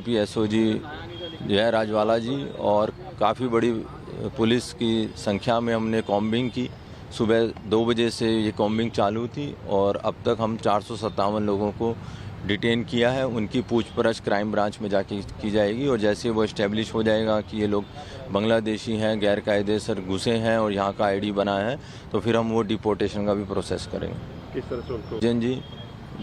ACP SOG जय राजवाला जी और काफ़ी बड़ी पुलिस की संख्या में हमने कॉम्बिंग की। सुबह 2 बजे से ये कॉम्बिंग चालू थी और अब तक हम 457 लोगों को डिटेन किया है। उनकी पूछपरछ क्राइम ब्रांच में जाके की जाएगी और जैसे वो इस्टेब्लिश हो जाएगा कि ये लोग बांग्लादेशी हैं, गैर कायदेसर घुसे हैं और यहाँ का आईडी बना है, तो फिर हम वो डिपोर्टेशन का भी प्रोसेस करेंगे। किस तरह से उनको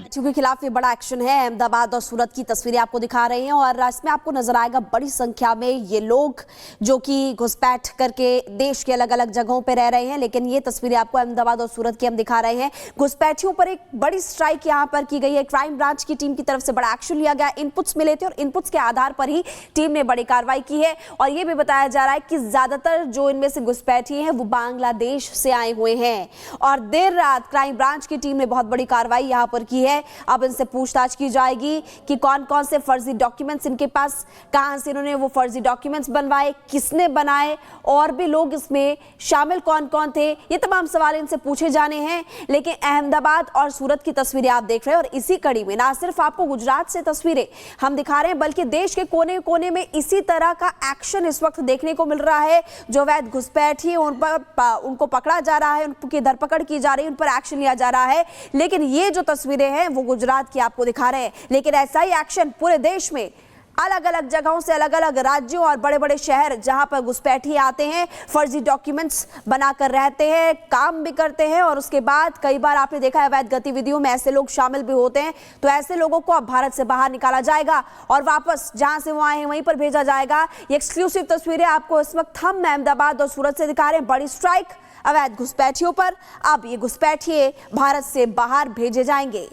जी के खिलाफ ये बड़ा एक्शन है। अहमदाबाद और सूरत की तस्वीरें आपको दिखा रहे हैं और इसमें आपको नजर आएगा बड़ी संख्या में ये लोग जो कि घुसपैठ करके देश के अलग अलग जगहों पे रह रहे हैं। लेकिन ये तस्वीरें आपको अहमदाबाद और सूरत की हम दिखा रहे हैं। घुसपैठियों पर एक बड़ी स्ट्राइक यहाँ पर की गई है। क्राइम ब्रांच की टीम की तरफ से बड़ा एक्शन लिया गया। इनपुट्स मिले थे और इनपुट्स के आधार पर ही टीम ने बड़ी कार्रवाई की है। और ये भी बताया जा रहा है कि ज्यादातर जो इनमें से घुसपैठी हैं वो बांग्लादेश से आए हुए हैं। और देर रात क्राइम ब्रांच की टीम ने बहुत बड़ी कार्रवाई यहाँ पर की है। अब इनसे पूछताछ की जाएगी कि कौन कौन से फर्जी डॉक्यूमेंट्स इनके पास, कहां से इन्होंने वो फर्जी डॉक्यूमेंट्स बनवाए, किसने बनाए और भी लोग इसमें शामिल कौन कौन थे, ये तमाम सवाल इनसे पूछे जाने हैं। लेकिन अहमदाबाद और सूरत की तस्वीरें आप देख रहे हैं और इसी कड़ी में ना सिर्फ आपको गुजरात से तस्वीरें हम दिखा रहे हैं बल्कि देश के कोने कोने में इसी तरह का एक्शन इस वक्त देखने को मिल रहा है। जो अवैध घुसपैठी उनको पकड़ा जा रहा है, उनकी धरपकड़ की जा रही है, उन पर एक्शन लिया जा रहा है। लेकिन ये जो तस्वीरें हैं वो गुजरात की आपको दिखा रहे हैं। लेकिन ऐसा ही एक्शन पूरे देश में अलग अलग जगहों से, अलग अलग राज्यों और बड़े बड़े शहर जहां पर घुसपैठी आते हैं, फर्जी डॉक्यूमेंट्स बनाकर रहते हैं, काम भी करते हैं और उसके बाद कई बार आपने देखा है अवैध गतिविधियों में ऐसे लोग शामिल भी होते हैं। तो ऐसे लोगों को अब भारत से बाहर निकाला जाएगा और वापस जहां से वो आए हैं वहीं पर भेजा जाएगा। ये एक्सक्लूसिव तस्वीरें आपको इस वक्त हम अहमदाबाद और सूरत से दिखा रहे हैं। बड़ी स्ट्राइक अवैध घुसपैठियों पर। अब ये घुसपैठिए भारत से बाहर भेजे जाएंगे।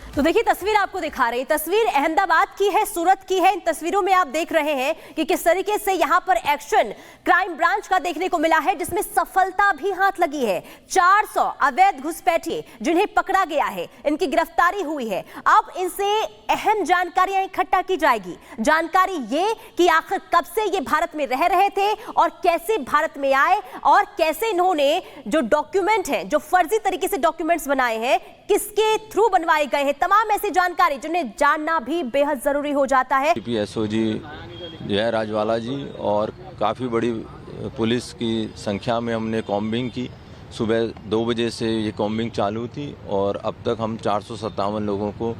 तो देखिए तस्वीर आपको दिखा रही है, तस्वीर अहमदाबाद की है, सूरत की है। इन तस्वीरों में आप देख रहे हैं कि किस तरीके से यहां पर एक्शन क्राइम ब्रांच का देखने को मिला है, जिसमें सफलता भी हाथ लगी है। 400 अवैध घुसपैठिए जिन्हें पकड़ा गया है, इनकी गिरफ्तारी हुई है। अब इनसे अहम जानकारियां इकट्ठा की जाएगी। जानकारी ये कि आखिर कब से ये भारत में रह रहे थे और कैसे भारत में आए और कैसे इन्होंने जो डॉक्यूमेंट हैं, जो फर्जी तरीके से डॉक्यूमेंट्स बनाए हैं, किसके थ्रू बनवाए गए हैं, तमाम ऐसी जानकारी जिन्हें जानना भी बेहद जरूरी हो जाता है। एसीपी एसओजी जय राजवाला जी और काफ़ी बड़ी पुलिस की संख्या में हमने कॉम्बिंग की। सुबह 2 बजे से ये कॉम्बिंग चालू थी और अब तक हम 457 लोगों को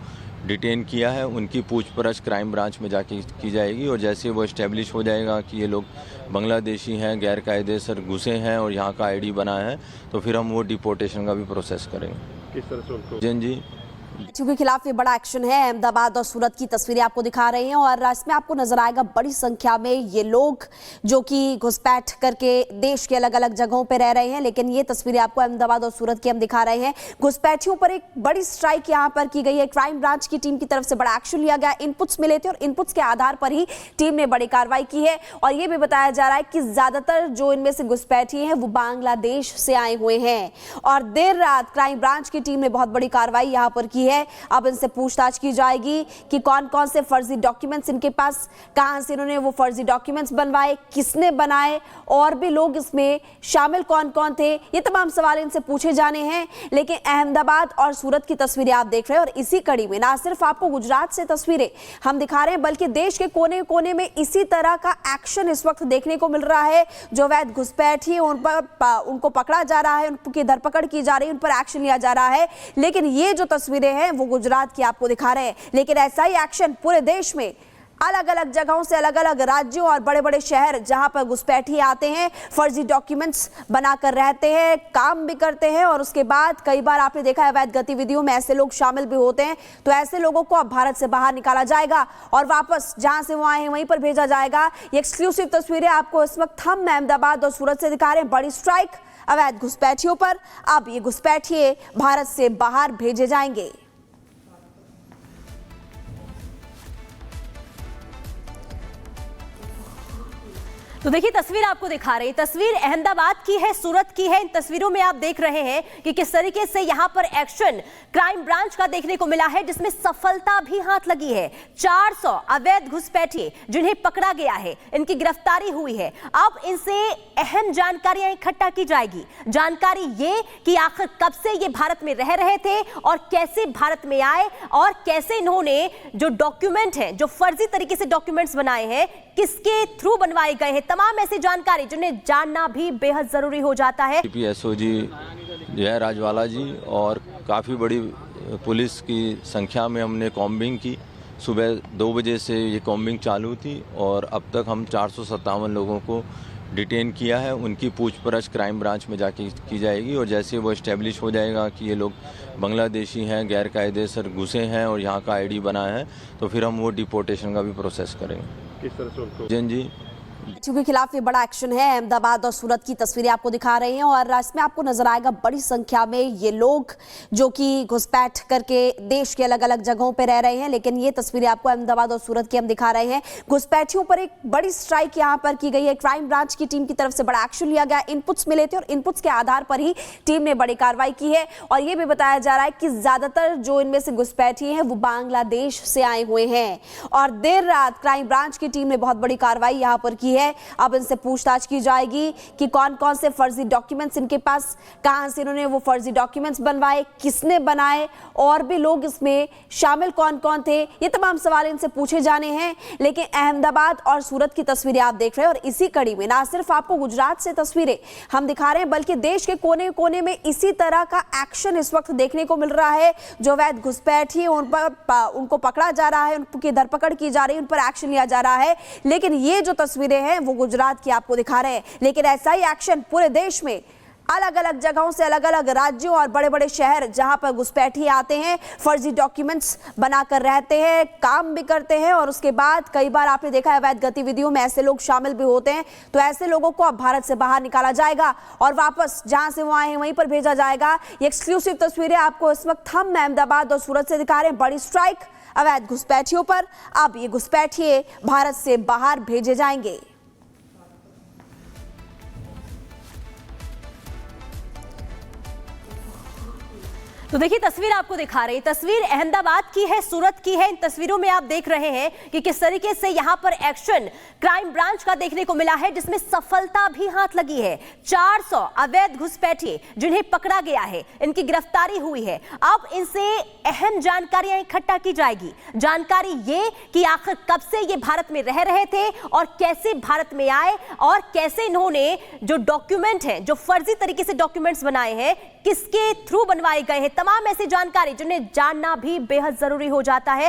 डिटेन किया है। उनकी पूछपरछ क्राइम ब्रांच में जाके की जाएगी और जैसे वो इस्टेब्लिश हो जाएगा कि ये लोग बांग्लादेशी हैं, गैर कायदेसर घुसे हैं और यहाँ का आईडी बना है, तो फिर हम वो डिपोर्टेशन का भी प्रोसेस करेंगे। किस तरह से उनको जी के खिलाफ ये बड़ा एक्शन है। अहमदाबाद और सूरत की तस्वीरें आपको दिखा रहे हैं और इसमें आपको नजर आएगा बड़ी संख्या में ये लोग जो कि घुसपैठ करके देश के अलग अलग जगहों पे रह रहे हैं। लेकिन ये तस्वीरें आपको अहमदाबाद और सूरत की हम दिखा रहे हैं। घुसपैठियों पर एक बड़ी स्ट्राइक यहाँ पर की गई है। क्राइम ब्रांच की टीम की तरफ से बड़ा एक्शन लिया गया। इनपुट्स मिले थे और इनपुट्स के आधार पर ही टीम ने बड़ी कार्रवाई की है। और ये भी बताया जा रहा है कि ज्यादातर जो इनमें से घुसपैठी हैं वो बांग्लादेश से आए हुए हैं। और देर रात क्राइम ब्रांच की टीम ने बहुत बड़ी कार्रवाई यहाँ पर की है। अब इनसे पूछताछ की जाएगी कि कौन कौन से फर्जी डॉक्यूमेंट्स इनके पास, कहां से इन्होंने वो फर्जी डॉक्यूमेंट्स बनवाए, किसने बनाए और भी लोग इसमें शामिल कौन कौन थे, ये तमाम सवाल इनसे पूछे जाने हैं। लेकिन अहमदाबाद और सूरत की तस्वीरें आप देख रहे हैं और इसी कड़ी में ना सिर्फ आपको गुजरात से तस्वीरें हम दिखा रहे हैं बल्कि देश के कोने कोने में इसी तरह का एक्शन इस वक्त देखने को मिल रहा है। जो अवैध घुसपैठी उनको पकड़ा जा रहा है, उनकी धरपकड़ की जा रही है, उन पर एक्शन लिया जा रहा है। लेकिन ये जो तस्वीरें हैं वो गुजरात की आपको दिखा रहे हैं। लेकिन ऐसा ही एक्शन पूरे देश में अलग अलग जगहों से, अलग अलग राज्यों और बड़े बड़े शहर जहां पर घुसपैठी आते हैं, फर्जी डॉक्यूमेंट्स बनाकर रहते हैं, काम भी करते हैं और उसके बाद कई बार आपने देखा है अवैध गतिविधियों में ऐसे लोग शामिल भी होते हैं। तो ऐसे लोगों को अब भारत से बाहर निकाला जाएगा और वापस जहां से वो आए हैं वहीं पर भेजा जाएगा। ये एक्सक्लूसिव तस्वीरें आपको इस वक्त हम अहमदाबाद और सूरत से दिखा रहे हैं। बड़ी स्ट्राइक अवैध घुसपैठियों पर। अब ये घुसपैठिए भारत से बाहर भेजे जाएंगे। तो तो देखिए तस्वीर आपको दिखा रही, तस्वीर अहमदाबाद की है, सूरत की है। इन तस्वीरों में आप देख रहे हैं कि किस तरीके से यहां पर एक्शन क्राइम ब्रांच का देखने को मिला है, जिसमें सफलता भी हाथ लगी है। 400 अवैध घुसपैठिए जिन्हें पकड़ा गया है, इनकी गिरफ्तारी हुई है। अब इनसे अहम जानकारियां इकट्ठा की जाएगी। जानकारी ये कि आखिर कब से ये भारत में रह रहे थे और कैसे भारत में आए और कैसे इन्होंने जो डॉक्यूमेंट हैं, जो फर्जी तरीके से डॉक्यूमेंट्स बनाए हैं, किसके थ्रू बनवाए गए हैं, तमाम ऐसी जानकारी जिन्हें जानना भी बेहद जरूरी हो जाता है। PSO जी जय राजवाला जी और काफ़ी बड़ी पुलिस की संख्या में हमने कॉम्बिंग की। सुबह 2 बजे से ये कॉम्बिंग चालू थी और अब तक हम 457 लोगों को डिटेन किया है। उनकी पूछपरछ क्राइम ब्रांच में जाके की जाएगी और जैसे वो इस्टेब्लिश हो जाएगा कि ये लोग बांग्लादेशी हैं, गैर कायदेसर घुसे हैं और यहाँ का ID बना है, तो फिर हम वो डिपोर्टेशन का भी प्रोसेस करेंगे। किस तरह से उनको जी के खिलाफ ये बड़ा एक्शन है। अहमदाबाद और सूरत की तस्वीरें आपको दिखा रहे हैं और इसमें आपको नजर आएगा बड़ी संख्या में ये लोग जो कि घुसपैठ करके देश के अलग अलग जगहों पे रह रहे हैं। लेकिन ये तस्वीरें आपको अहमदाबाद और सूरत की हम दिखा रहे हैं। घुसपैठियों पर एक बड़ी स्ट्राइक यहाँ पर की गई है। क्राइम ब्रांच की टीम की तरफ से बड़ा एक्शन लिया गया। इनपुट्स मिले थे और इनपुट्स के आधार पर ही टीम ने बड़ी कार्रवाई की है। और ये भी बताया जा रहा है कि ज्यादातर जो इनमें से घुसपैठिए हैं वो बांग्लादेश से आए हुए हैं। और देर रात क्राइम ब्रांच की टीम ने बहुत बड़ी कार्रवाई यहाँ पर की है। अब इनसे पूछताछ की जाएगी कि कौन कौन से फर्जी डॉक्यूमेंट्स इनके पास, कहां से इन्होंने वो फर्जी डॉक्यूमेंट्स बनवाए, किसने बनाए, और भी लोग इसमें शामिल कौन कौन थे, ये तमाम सवाल इनसे पूछे जाने हैं। लेकिन अहमदाबाद और सूरत की तस्वीरें आप देख रहे हैं और इसी कड़ी में ना सिर्फ आपको गुजरात से तस्वीरें हम दिखा रहे हैं, बल्कि देश के कोने कोने में इसी तरह का एक्शन इस वक्त देखने को मिल रहा है। जो अवैध घुसपैठिए उनको पकड़ा जा रहा है, उनकी धरपकड़ की जा रही है, उन पर एक्शन लिया जा रहा है। लेकिन ये जो तस्वीरें हैं वो गुजरात की आपको दिखा रहे हैं। लेकिन ऐसा ही एक्शन पूरे देश में अलग अलग जगहों से, अलग अलग राज्यों और बड़े बड़े शहर जहां पर घुसपैठिए आते हैं, फर्जी डॉक्यूमेंट्स बनाकर रहते हैं, काम भी करते हैं और उसके बाद कई बार आपने देखा है अवैध गतिविधियों में ऐसे लोग शामिल भी होते हैं। तो ऐसे लोगों को अब भारत से बाहर निकाला जाएगा और वापस जहां से वो आए हैं वहीं पर भेजा जाएगा। ये एक्सक्लूसिव तस्वीरें आपको इस वक्त हम अहमदाबाद और सूरत से दिखा रहे हैं। बड़ी स्ट्राइक अवैध घुसपैठियों पर। अब ये घुसपैठिए भारत से बाहर भेजे जाएंगे। तो देखिए तस्वीर आपको दिखा रही, तस्वीर अहमदाबाद की है, सूरत की है। इन तस्वीरों में आप देख रहे हैं कि किस तरीके से यहां पर एक्शन क्राइम ब्रांच का देखने को मिला है, जिसमें सफलता भी हाथ लगी है। 400 अवैध घुसपैठिए जिन्हें पकड़ा गया है, इनकी गिरफ्तारी हुई है। अब इनसे अहम जानकारियां इकट्ठा की जाएगी। जानकारी ये कि आखिर कब से ये भारत में रह रहे थे और कैसे भारत में आए और कैसे इन्होंने जो डॉक्यूमेंट हैं, जो फर्जी तरीके से डॉक्यूमेंट्स बनाए हैं, किसके थ्रू बनवाए गए हैं, तमाम ऐसी जानकारी जिन्हें जानना भी बेहद जरूरी हो जाता है।